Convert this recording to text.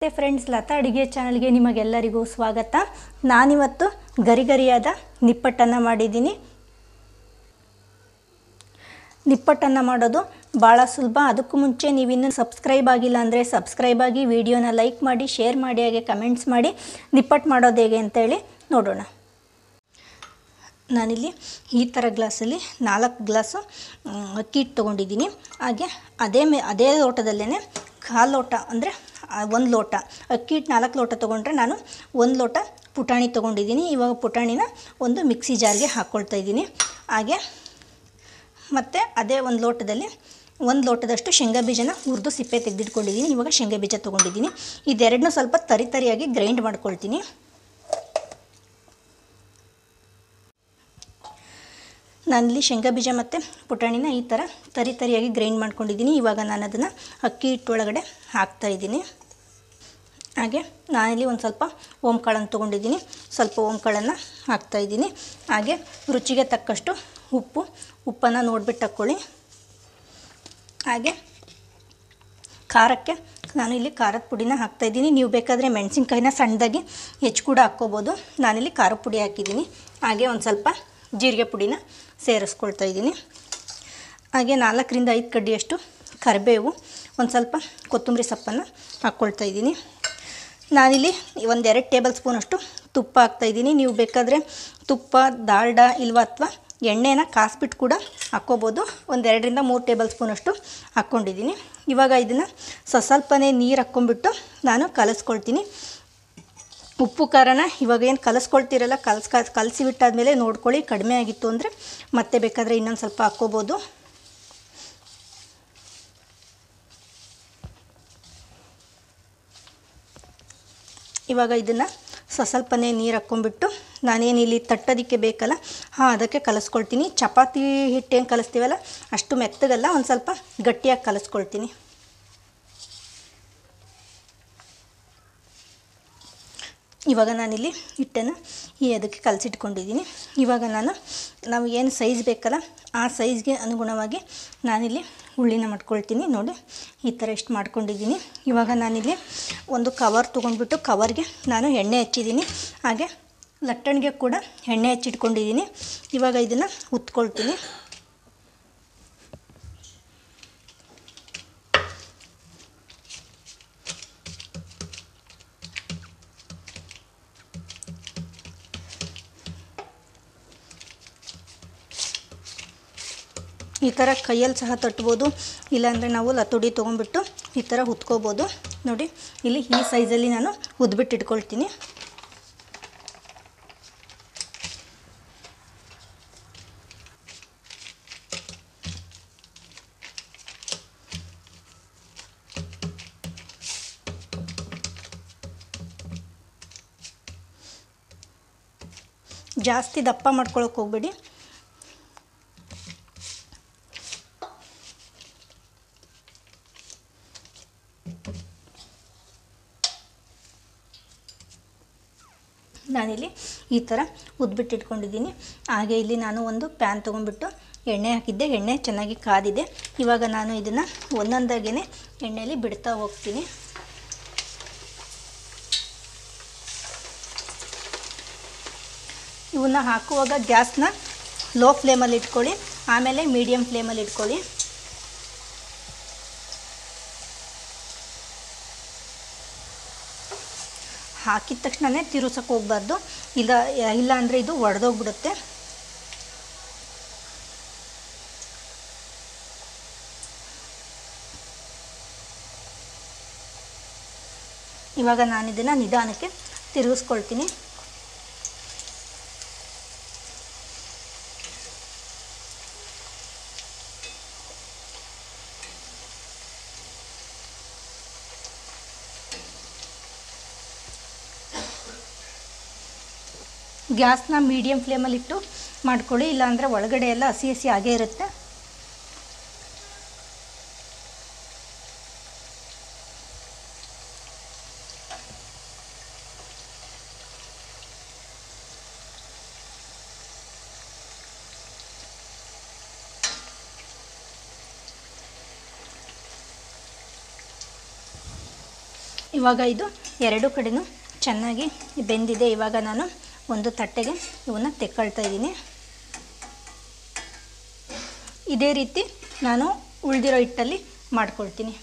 ನಮಸ್ತೆ ಫ್ರೆಂಡ್ಸ್, ಲತಾ ಅಡುಗೆ ಚಾನಲ್ಗೆ ನಿಮಗೆಲ್ಲರಿಗೂ ಸ್ವಾಗತ. ನಾನಿವತ್ತು ಗರಿಗರಿಯಾದ ನಿಪ್ಪಟ್ಟನ್ನು ಮಾಡಿದ್ದೀನಿ. ನಿಪ್ಪಟ್ಟನ್ನು ಮಾಡೋದು ಭಾಳ ಸುಲಭ. ಅದಕ್ಕೂ ಮುಂಚೆ ನೀವಿನ್ನೂ ಸಬ್ಸ್ಕ್ರೈಬ್ ಆಗಿಲ್ಲ ಅಂದರೆ ಸಬ್ಸ್ಕ್ರೈಬ್ ಆಗಿ, ವಿಡಿಯೋನ ಲೈಕ್ ಮಾಡಿ, ಶೇರ್ ಮಾಡಿ, ಹಾಗೆ ಕಮೆಂಟ್ಸ್ ಮಾಡಿ. ನಿಪ್ಪಟ್ಟು ಮಾಡೋದು ಹೇಗೆ ಅಂತೇಳಿ ನೋಡೋಣ. ನಾನಿಲ್ಲಿ ಈ ಥರ ಗ್ಲಾಸಲ್ಲಿ 4 ಗ್ಲಾಸು ಅಕ್ಕಿ ಹಿಟ್ಟು ತೊಗೊಂಡಿದ್ದೀನಿ. ಹಾಗೆ ಅದೇ ಲೋಟದಲ್ಲೇ 1/4 ಲೋಟ ಅಂದರೆ 1 ಲೋಟ ಅಕ್ಕಿ ಹಿಟ್ಟು 4 ಲೋಟ ತೊಗೊಂಡ್ರೆ ನಾನು 1 ಲೋಟ ಪುಟಾಣಿ ತೊಗೊಂಡಿದ್ದೀನಿ. ಇವಾಗ ಪುಟಾಣಿನ ಒಂದು ಮಿಕ್ಸಿ ಜಾರ್ಗೆ ಹಾಕ್ಕೊಳ್ತಾ ಇದ್ದೀನಿ. ಹಾಗೆ ಮತ್ತು ಅದೇ 1 ಲೋಟದಲ್ಲಿ 1 ಲೋಟದಷ್ಟು ಶೇಂಗಾ ಬೀಜನ ಹುರಿದು ಸಿಪ್ಪೆ ತೆಗೆದಿಟ್ಕೊಂಡಿದ್ದೀನಿ. ಇವಾಗ ಶೇಂಗಾ ಬೀಜ ತೊಗೊಂಡಿದ್ದೀನಿ. ಇದೆರಡನ್ನೂ ಸ್ವಲ್ಪ ತರಿಯಾಗಿ ಗ್ರೈಂಡ್ ಮಾಡ್ಕೊಳ್ತೀನಿ. ನಾನಿಲ್ಲಿ ಶೇಂಗಾ ಬೀಜ ಮತ್ತು ಪುಟಾಣಿನ ಈ ಥರ ತರಿಯಾಗಿ ಗ್ರೈಂಡ್ ಮಾಡ್ಕೊಂಡಿದ್ದೀನಿ. ಇವಾಗ ನಾನು ಅದನ್ನು ಅಕ್ಕಿ ಹಿಟ್ಟೊಳಗಡೆ ಹಾಕ್ತಾಯಿದ್ದೀನಿ. ಹಾಗೆ ನಾನಿಲ್ಲಿ ಒಂದು ಸ್ವಲ್ಪ ಓಂಕಾಳನ್ನು ತೊಗೊಂಡಿದ್ದೀನಿ. ಸ್ವಲ್ಪ ಓಂಕಾಳನ್ನು ಹಾಕ್ತಾಯಿದ್ದೀನಿ. ಹಾಗೆ ರುಚಿಗೆ ತಕ್ಕಷ್ಟು ಉಪ್ಪನ್ನು ನೋಡಿಬಿಟ್ಟು ಹಾಕ್ಕೊಳ್ಳಿ. ಹಾಗೆ ಖಾರಕ್ಕೆ ನಾನು ಇಲ್ಲಿ ಖಾರದ ಪುಡಿನ ಹಾಕ್ತಾಯಿದ್ದೀನಿ. ನೀವು ಬೇಕಾದರೆ ಮೆಣಸಿನ್ಕಾಯಿನ ಸಣ್ಣದಾಗಿ ಹೆಚ್ಚು ಕೂಡ ಹಾಕ್ಕೋಬೋದು. ನಾನಿಲ್ಲಿ ಖಾರದ ಪುಡಿ ಹಾಕಿದ್ದೀನಿ. ಹಾಗೆ ಒಂದು ಸ್ವಲ್ಪ ಜೀರಿಗೆ ಪುಡಿನ ಸೇರಿಸ್ಕೊಳ್ತಾ ಇದ್ದೀನಿ. ಹಾಗೆ 4ರಿಂದ 5 ಕಡ್ಡಿಯಷ್ಟು ಕರಿಬೇವು, ಒಂದು ಸ್ವಲ್ಪ ಕೊತ್ತಂಬರಿ ಸೊಪ್ಪನ್ನು ಹಾಕ್ಕೊಳ್ತಾ ಇದ್ದೀನಿ. ನಾನಿಲ್ಲಿ 1-2 ಟೇಬಲ್ ಸ್ಪೂನಷ್ಟು ತುಪ್ಪ ಹಾಕ್ತಾಯಿದ್ದೀನಿ. ನೀವು ಬೇಕಾದರೆ ತುಪ್ಪ, ದಾಲ್ಡಾ ಅಥವಾ ಎಣ್ಣೆನ ಕಾಸ್ಬಿಟ್ಟು ಕೂಡ ಹಾಕ್ಕೋಬೋದು. 1-2ರಿಂದ 3 ಟೇಬಲ್ ಸ್ಪೂನಷ್ಟು ಹಾಕ್ಕೊಂಡಿದ್ದೀನಿ. ಇವಾಗ ಇದನ್ನು ಸ್ವಲ್ಪನೇ ನೀರು ಹಾಕ್ಕೊಂಬಿಟ್ಟು ನಾನು ಕಲಿಸ್ಕೊಳ್ತೀನಿ. ಉಪ್ಪು ಖಾರನ ಇವಾಗ ಏನು ಕಲಿಸ್ಕೊಳ್ತೀರಲ್ಲ, ಕಲಸಿಬಿಟ್ಟಾದ್ಮೇಲೆ ನೋಡ್ಕೊಳ್ಳಿ. ಕಡಿಮೆ ಆಗಿತ್ತು ಅಂದರೆ ಮತ್ತೆ ಬೇಕಾದರೆ ಇನ್ನೊಂದು ಸ್ವಲ್ಪ ಹಾಕ್ಕೋಬೋದು. ಇವಾಗ ಇದನ್ನು ಸ್ವಲ್ಪನೇ ನೀರು ಹಾಕ್ಕೊಂಬಿಟ್ಟು ನಾನೇನಿಲ್ಲಿ ತಟ್ಟೋದಕ್ಕೆ ಬೇಕಲ್ಲ, ಅದಕ್ಕೆ ಕಲಿಸ್ಕೊಳ್ತೀನಿ. ಚಪಾತಿ ಹಿಟ್ಟು ಏನು ಕಲಿಸ್ತೀವಲ್ಲ ಅಷ್ಟು ಮೆತ್ತಗಲ್ಲ, ಒಂದು ಸ್ವಲ್ಪ ಗಟ್ಟಿಯಾಗಿ ಕಲಿಸ್ಕೊಳ್ತೀನಿ. ಇವಾಗ ನಾನಿಲ್ಲಿ ಹಿಟ್ಟನ್ನು ಅದಕ್ಕೆ ಕಲಸಿಟ್ಕೊಂಡಿದ್ದೀನಿ. ಇವಾಗ ನಾವು ಏನು ಸೈಜ್ ಬೇಕಲ್ಲ ಆ ಸೈಜ್ಗೆ ಅನುಗುಣವಾಗಿ ನಾನಿಲ್ಲಿ ಉಳ್ಳಿನ ಮಾಡ್ಕೊಳ್ತೀನಿ. ನೋಡಿ, ಈ ಥರ ಇಷ್ಟು ಮಾಡ್ಕೊಂಡಿದ್ದೀನಿ. ಇವಾಗ ನಾನಿಲ್ಲಿ ಒಂದು ಕವರ್ ತೊಗೊಂಡ್ಬಿಟ್ಟು ಕವರ್ಗೆ ನಾನು ಎಣ್ಣೆ ಹಚ್ಚಿದ್ದೀನಿ. ಹಾಗೆ ಲಟ್ಟಣಿಗೆ ಕೂಡ ಎಣ್ಣೆ ಹಚ್ಚಿಟ್ಕೊಂಡಿದ್ದೀನಿ. ಇವಾಗ ಇದನ್ನು ಉತ್ಕೊಳ್ತೀನಿ. ಈ ಥರ ಕೈಯಲ್ಲಿ ಸಹ ತಟ್ಬೋದು, ಇಲ್ಲಾಂದರೆ ನಾವು ಲತುಡಿ ತೊಗೊಂಡ್ಬಿಟ್ಟು ಈ ಥರ ಉತ್ಕೋಬೋದು. ನೋಡಿ, ಇಲ್ಲಿ ಈ ಸೈಜಲ್ಲಿ ನಾನು ಉದ್ಬಿಟ್ಟು ಇಟ್ಕೊಳ್ತೀನಿ. ಜಾಸ್ತಿ ದಪ್ಪ ಮಾಡ್ಕೊಳಕ್ಕೆ ಹೋಗ್ಬೇಡಿ. ನಾನಿಲ್ಲಿ ಈ ಥರ ಉದ್ಬಿಟ್ಟು ಇಟ್ಕೊಂಡಿದ್ದೀನಿ. ಹಾಗೆ ಇಲ್ಲಿ ನಾನು ಒಂದು ಪ್ಯಾನ್ ತೊಗೊಂಡ್ಬಿಟ್ಟು ಎಣ್ಣೆ ಹಾಕಿದ್ದೆ. ಎಣ್ಣೆ ಚೆನ್ನಾಗಿ ಕಾದಿದೆ. ಇವಾಗ ನಾನು ಇದನ್ನು ಒಂದೊಂದಾಗೇ ಎಣ್ಣೆಯಲ್ಲಿ ಬಿಡ್ತಾ ಹೋಗ್ತೀನಿ. ಇವನ್ನ ಹಾಕುವಾಗ ಗ್ಯಾಸ್ನ ಲೋ ಫ್ಲೇಮಲ್ಲಿ ಇಟ್ಕೊಳ್ಳಿ, ಆಮೇಲೆ ಮೀಡಿಯಮ್ ಫ್ಲೇಮಲ್ಲಿ ಇಟ್ಕೊಳ್ಳಿ. ಹಾಕಿದ ತಕ್ಷಣವೇ ತಿರುಸಕ್ಕೆ ಹೋಗ್ಬಾರ್ದು, ಇಲ್ಲ ಅಂದರೆ ಇದು ಒಡೆದೋಗ್ಬಿಡುತ್ತೆ. ಇವಾಗ ನಾನು ಇದನ್ನು ನಿಧಾನಕ್ಕೆ ತಿರುಗಿಸ್ಕೊಳ್ತೀನಿ. ಗ್ಯಾಸ್ನ ಮೀಡಿಯಮ್ ಫ್ಲೇಮಲ್ಲಿಟ್ಟು ಮಾಡ್ಕೊಳ್ಳಿ, ಇಲ್ಲಾಂದರೆ ಒಳಗಡೆ ಎಲ್ಲ ಹಸಿ ಆಗೇ ಇರುತ್ತೆ. ಇವಾಗ ಇದು ಎರಡು ಕಡೆನೂ ಚೆನ್ನಾಗಿ ಬೆಂದಿದೆ. ಇವಾಗ ನಾನು ಒಂದು ತಟ್ಟೆಗೆ ಇವನ್ನ ತೆಕ್ಕೊಳ್ತಾ ಇದ್ದೀನಿ. ಇದೇ ರೀತಿ ನಾನು ಉಳಿದಿರೋ ಹಿಟ್ಟಲ್ಲಿ ಮಾಡ್ಕೊಳ್ತೀನಿ.